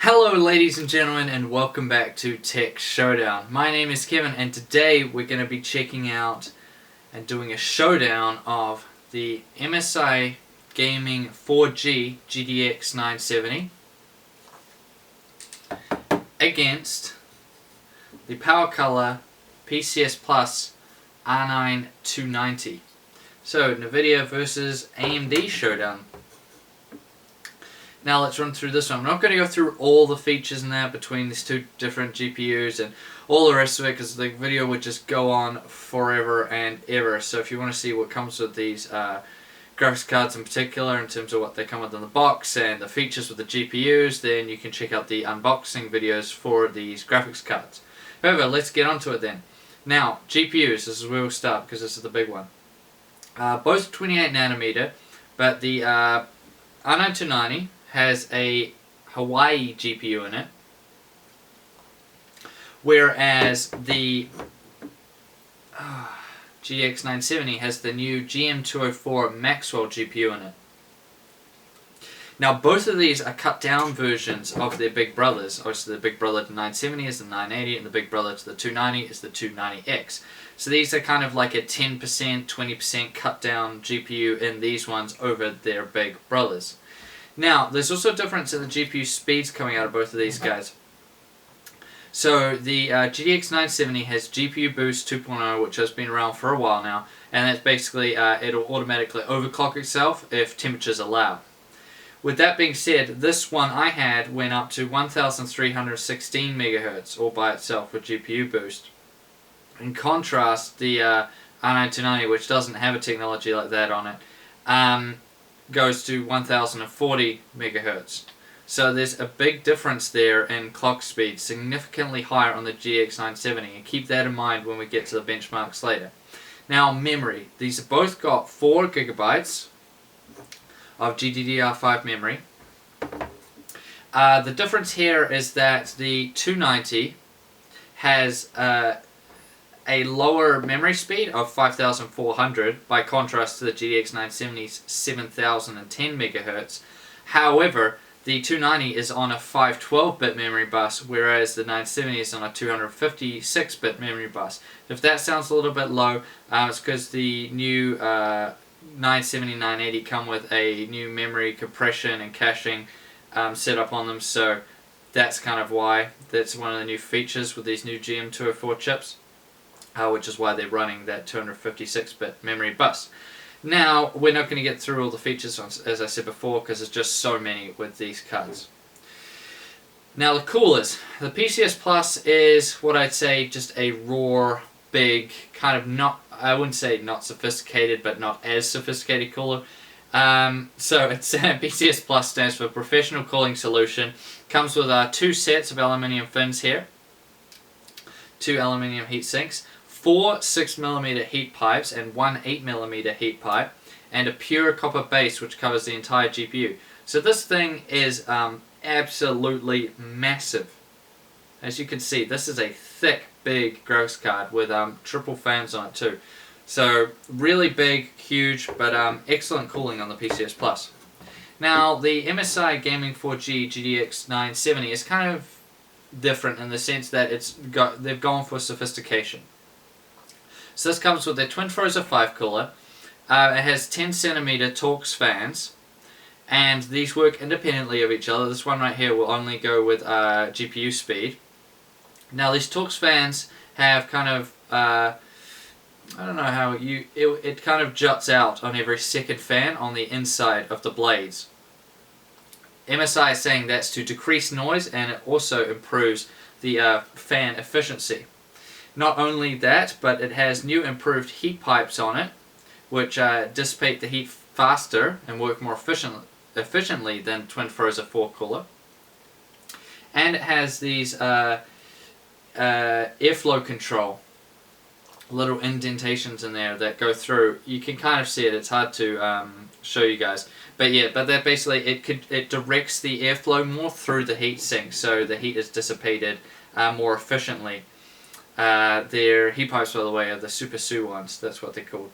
Hello ladies and gentlemen, and welcome back to Tech Showdown. My name is Kevin, and today we're going to be checking out and doing a showdown of the MSI Gaming 4G GTX 970 against the Powercolor PCS R9290. So NVIDIA versus AMD showdown. Now let's run through this one. I'm not going to go through all the features and that between these two different GPUs and all the rest of it, because the video would just go on forever and ever. So if you want to see what comes with these graphics cards in particular, in terms of what they come with in the box and the features with the GPUs, then you can check out the unboxing videos for these graphics cards. However, let's get onto it then. Now, GPUs, this is where we'll start because this is the big one. Both 28nm, but the R9290 has a Hawaii GPU in it, whereas the GTX 970 has the new GM204 Maxwell GPU in it. Now both of these are cut down versions of their big brothers. Obviously the big brother to 970 is the 980, and the big brother to the 290 is the 290X. So these are kind of like a 10%, 20% cut down GPU in these ones over their big brothers. Now, there's also a difference in the GPU speeds coming out of both of these guys. So, the GTX 970 has GPU Boost 2.0, which has been around for a while now, and that's basically, it'll automatically overclock itself if temperatures allow. With that being said, this one I had went up to 1316 MHz all by itself with GPU Boost. In contrast, the R9290, which doesn't have a technology like that on it, goes to 1040 MHz. So there's a big difference there in clock speed, significantly higher on the GTX 970, and keep that in mind when we get to the benchmarks later. Now memory, these have both got 4 GB of GDDR5 memory. The difference here is that the 290 has a lower memory speed of 5400 by contrast to the GTX 970's 7010 MHz. However, the 290 is on a 512-bit memory bus, whereas the 970 is on a 256-bit memory bus. If that sounds a little bit low, it's because the new 970, 980 come with a new memory compression and caching setup on them, so that's kind of why. That's one of the new features with these new GM204 chips. Which is why they're running that 256-bit memory bus. Now, we're not going to get through all the features, as I said before, because there's just so many with these cards. Now, the coolers. The PCS Plus is what I'd say just a raw, big, kind of not, I wouldn't say not sophisticated, but not as sophisticated cooler. So it's PCS Plus stands for Professional Cooling Solution. Comes with 2 sets of aluminium fins here, 2 aluminium heat sinks, 4 6mm heat pipes and 1 8mm heat pipe, and a pure copper base which covers the entire GPU. So this thing is absolutely massive. As you can see, this is a thick, big graphics card with triple fans on it too. So really big, huge, but excellent cooling on the PCS Plus. Now the MSI Gaming 4G GTX 970 is kind of different in the sense that they've gone for sophistication. So this comes with their Twin Frozer 5 cooler. It has 10cm Torx fans, and these work independently of each other. This one right here will only go with GPU speed. Now these Torx fans have kind of I don't know how it kind of juts out on every second fan on the inside of the blades. MSI is saying that's to decrease noise, and it also improves the fan efficiency. Not only that, but it has new improved heat pipes on it, which dissipate the heat faster and work more efficiently than Twin Frozer 4 cooler. And it has these airflow control, little indentations in there that go through. You can kind of see it. It's hard to show you guys, but yeah, but that basically it directs the airflow more through the heat sink, so the heat is dissipated more efficiently. Their heat pipes, by the way, are the Super Sue ones. That's what they're called.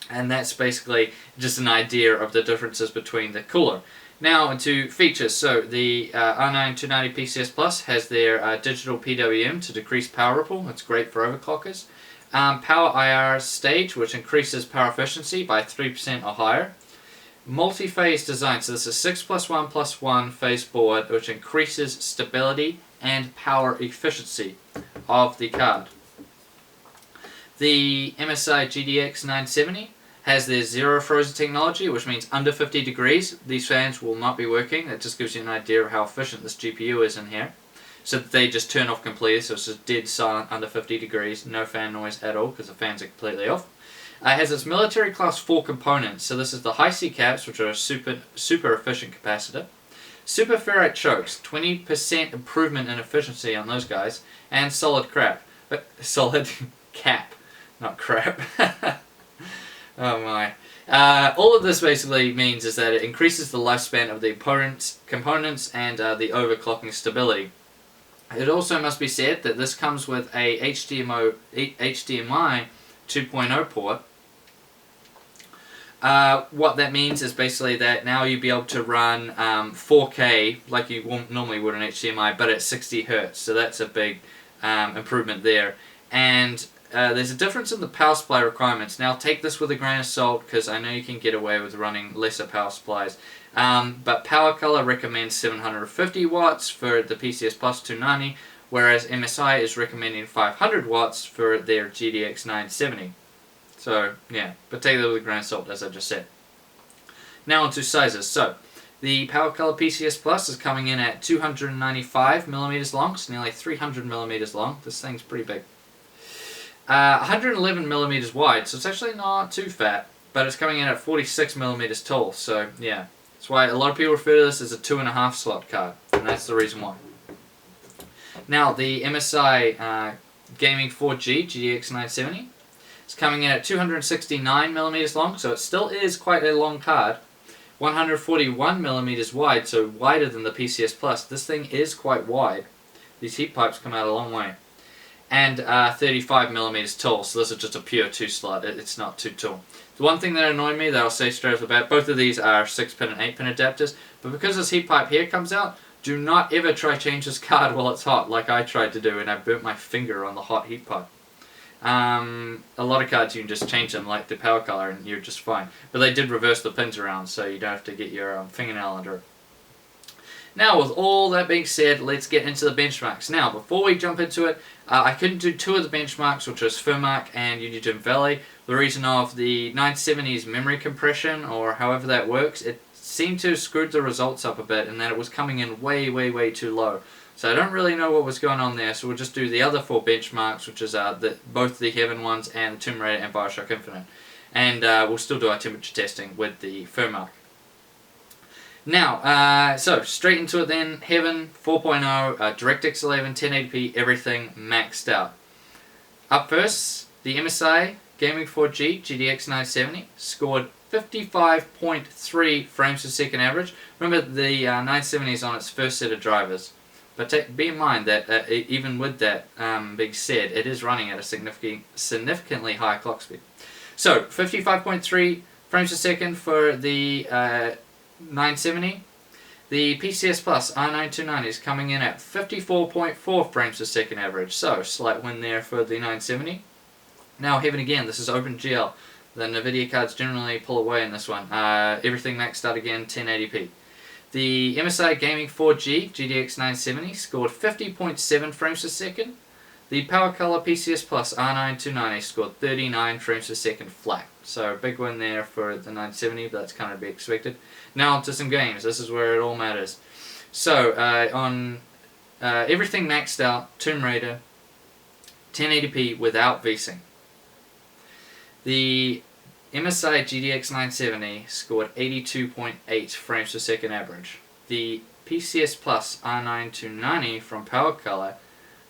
And that's basically just an idea of the differences between the cooler. Now into features. So the R9290 PCS Plus has their digital PWM to decrease power ripple. That's great for overclockers. Power IR stage, which increases power efficiency by 3% or higher. Multi-phase design, so this is 6+1+1 phase board, which increases stability and power efficiency of the card. The MSI GTX 970 has their zero frozen technology, which means under 50 degrees these fans will not be working. That just gives you an idea of how efficient this GPU is in here. So they just turn off completely, so it's just dead silent under 50 degrees, no fan noise at all because the fans are completely off. It has its military class 4 components, so this is the high C caps, which are a super efficient capacitor. Super ferrite chokes, 20% improvement in efficiency on those guys, and solid cap, not crap. Oh my. All of this basically means is that it increases the lifespan of the components and the overclocking stability. It also must be said that this comes with a HDMI 2.0 port. What that means is basically that now you'll be able to run 4K like you normally would on HDMI, but at 60 Hz. So that's a big improvement there. And there's a difference in the power supply requirements. Now take this with a grain of salt because I know you can get away with running lesser power supplies. But Powercolor recommends 750 watts for the PCS Plus 290, whereas MSI is recommending 500 watts for their GTX 970. So yeah, but take that with a grain of salt, as I just said. Now onto sizes. So the Powercolor PCS Plus is coming in at 295mm long, so nearly 300mm long. This thing's pretty big. 111mm wide, so it's actually not too fat, but it's coming in at 46mm tall, so yeah. That's why a lot of people refer to this as a 2.5 slot card, and that's the reason why. Now the MSI Gaming 4G GTX 970 is coming in at 269mm long, so it still is quite a long card. 141mm wide, so wider than the PCS Plus. This thing is quite wide. These heat pipes come out a long way. And 35mm tall, so this is just a pure 2 slot, it's not too tall. The one thing that annoyed me that I'll say straight off the bat, both of these are 6-pin and 8-pin adapters, but because this heat pipe here comes out, do not ever try change this card while it's hot like I tried to do and I burnt my finger on the hot heat pipe. A lot of cards you can just change them like the Powercolor and you're just fine, but they did reverse the pins around so you don't have to get your fingernail under it. Now, with all that being said, let's get into the benchmarks. Now, before we jump into it, I couldn't do two of the benchmarks, which was Firmark and Unigem Valley. The reason of the 970's memory compression, or however that works, it seemed to have screwed the results up a bit, and that it was coming in way too low. So I don't really know what was going on there, so we'll just do the other 4 benchmarks, which is both the Heaven ones and the Tomb Raider and Bioshock Infinite. And we'll still do our temperature testing with the Firmark. Now, so straight into it then. Heaven 4.0, DirectX 11, 1080p, everything maxed out. Up first, the MSI Gaming 4G GTX 970 scored 55.3 frames per second average. Remember, the 970 is on its first set of drivers. But be in mind that even with that being said, it is running at a significantly higher clock speed. So, 55.3 frames per second for the 970. The PCS Plus R9290 is coming in at 54.4 frames per second average, so slight win there for the 970. Now Heaven again, this is OpenGL. The NVIDIA cards generally pull away in this one. Everything maxed out again, 1080p. The MSI Gaming 4G GTX 970 scored 50.7 frames per second. The Powercolor PCS Plus R9290 scored 39 frames per second flat. So big win there for the 970, but that's kind of to be expected. Now onto some games. This is where it all matters. So on everything maxed out, Tomb Raider, 1080p without VSync. The MSI GTX 970 scored 82.8 frames per second average. The PCS Plus R9290 from Powercolor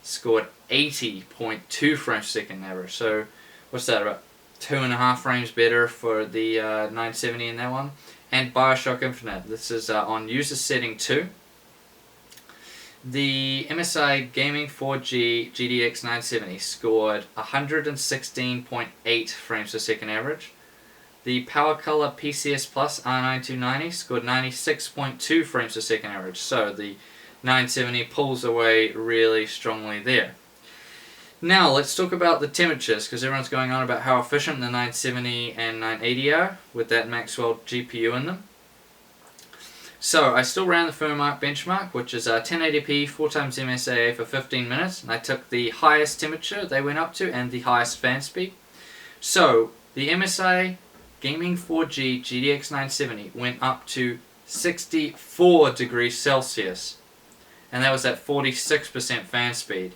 scored 80.2 frames per second average. So what's that, about 2.5 frames better for the 970 in that one. And Bioshock Infinite. This is on user setting 2. The MSI Gaming 4G GTX 970 scored 116.8 frames per second average. The Powercolor PCS R9290 scored 96.2 frames per second average, so the 970 pulls away really strongly there. Now let's talk about the temperatures, because everyone's going on about how efficient the 970 and 980 are with that Maxwell GPU in them. So I still ran the firmware benchmark, which is 1080p 4x MSAA for 15 minutes, and I took the highest temperature they went up to and the highest fan speed. So the MSI Gaming 4G GTX 970 went up to 64 degrees Celsius, and that was at 46% fan speed,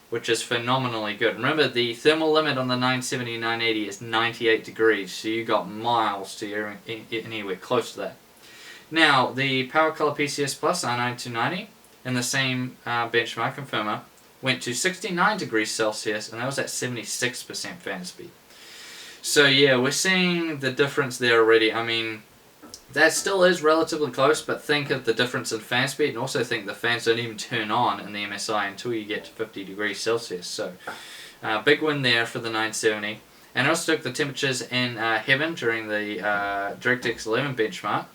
which is phenomenally good. Remember, the thermal limit on the 970 and 980 is 98 degrees, so you got miles to anywhere close to that. Now, the Powercolor PCS R9290 in the same benchmark and firmware went to 69 degrees Celsius, and that was at 76% fan speed. So yeah, we're seeing the difference there already. I mean, that still is relatively close, but think of the difference in fan speed, and also think the fans don't even turn on in the MSI until you get to 50 degrees Celsius. So big win there for the 970. And I also took the temperatures in heaven during the DirectX 11 benchmark.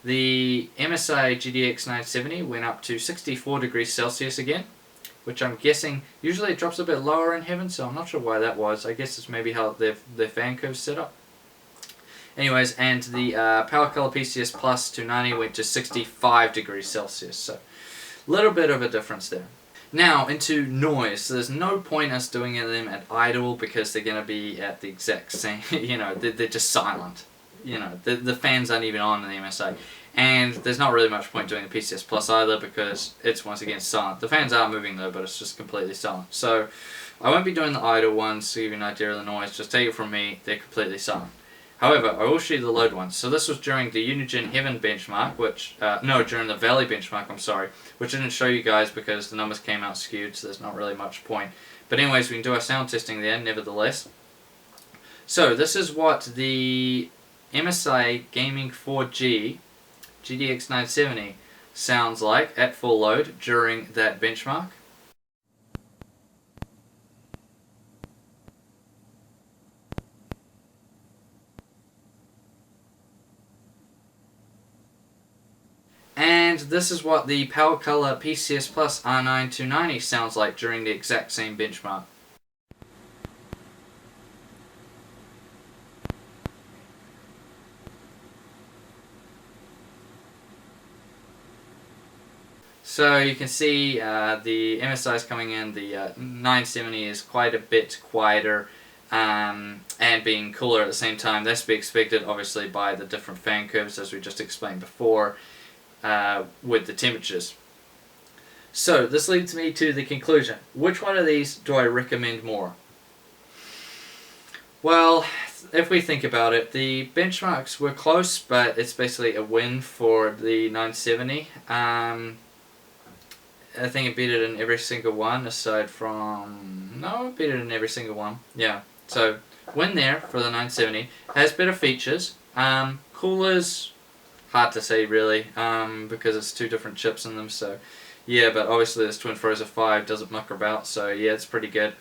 The MSI GTX 970 went up to 64 degrees Celsius again, which I'm guessing usually it drops a bit lower in heaven, so I'm not sure why that was. I guess it's maybe how their fan curve's set up. Anyways, and the Powercolor PCS 290 went to 65 degrees Celsius, so a little bit of a difference there. Now into noise. So there's no point us doing them at idle because they're going to be at the exact same, they're just silent. The fans aren't even on in the MSI. And there's not really much point doing the PCS Plus either because it's once again silent. The fans are moving though, but it's just completely silent. So I won't be doing the idle ones to give you an idea of the noise. Just take it from me, they're completely silent. However, I will show you the load ones. So this was during the Unigine Heaven benchmark, during the Valley benchmark, I'm sorry, which I didn't show you guys because the numbers came out skewed, so there's not really much point. But anyways, we can do our sound testing there, nevertheless. So this is what the MSI Gaming 4G GTX 970 sounds like at full load during that benchmark. And this is what the Powercolor PCS R9290 sounds like during the exact same benchmark. So you can see the MSI is coming in, the 970 is quite a bit quieter and being cooler at the same time. That's to be expected obviously by the different fan curves as we just explained before with the temperatures. So this leads me to the conclusion. Which one of these do I recommend more? Well, if we think about it, the benchmarks were close, but it's basically a win for the 970. I think it beat it in every single one aside from... No, it beat it in every single one. Yeah, so win there for the 970. Has better features. Coolers, hard to say really, because it's two different chips in them, so yeah, but obviously this Twin Frozen 5 doesn't muck about, so yeah, it's pretty good.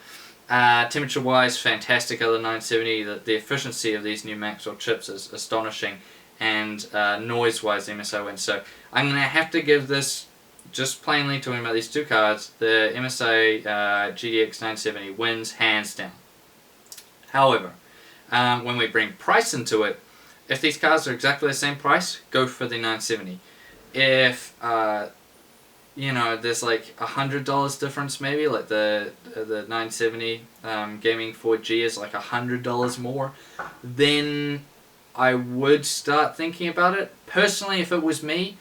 Temperature wise, fantastic out of the 970. The efficiency of these new Maxwell chips is astonishing, and noise wise the MSI wins. So I'm going to have to give this, just plainly talking about these two cards, the MSI GTX 970 wins hands down. However, when we bring price into it, if these cards are exactly the same price, go for the 970. If there's like $100 difference maybe, like the 970 Gaming 4G is like $100 more, then I would start thinking about it. Personally, if it was me,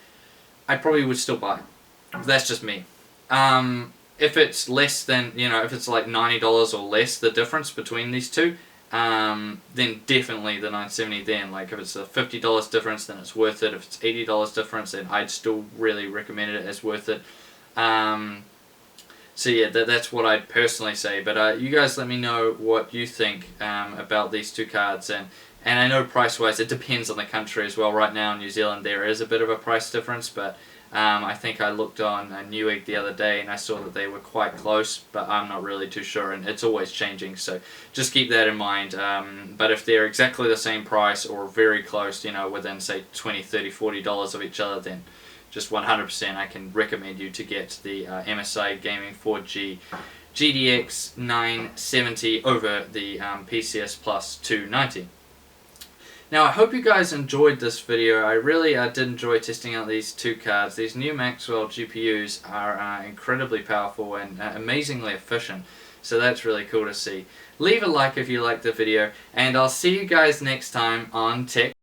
I probably would still buy it. That's just me. If it's less than, if it's like $90 or less, the difference between these two, then definitely the 970 then. Like if it's a $50 difference, then it's worth it. If it's $80 difference, then I'd still really recommend it as worth it. So yeah, that's what I'd personally say. But you guys let me know what you think about these two cards. And I know price-wise, it depends on the country as well. Right now in New Zealand, there is a bit of a price difference, but I think I looked on Newegg the other day and I saw that they were quite close, but I'm not really too sure, and it's always changing, so just keep that in mind. But if they're exactly the same price or very close, you know, within say $20, $30, $40 of each other, then just 100% I can recommend you to get the MSI Gaming 4G GTX 970 over the PCS Plus 290. Now I hope you guys enjoyed this video. I really did enjoy testing out these two cards. These new Maxwell GPUs are incredibly powerful and amazingly efficient, so that's really cool to see. Leave a like if you liked the video, and I'll see you guys next time on Tech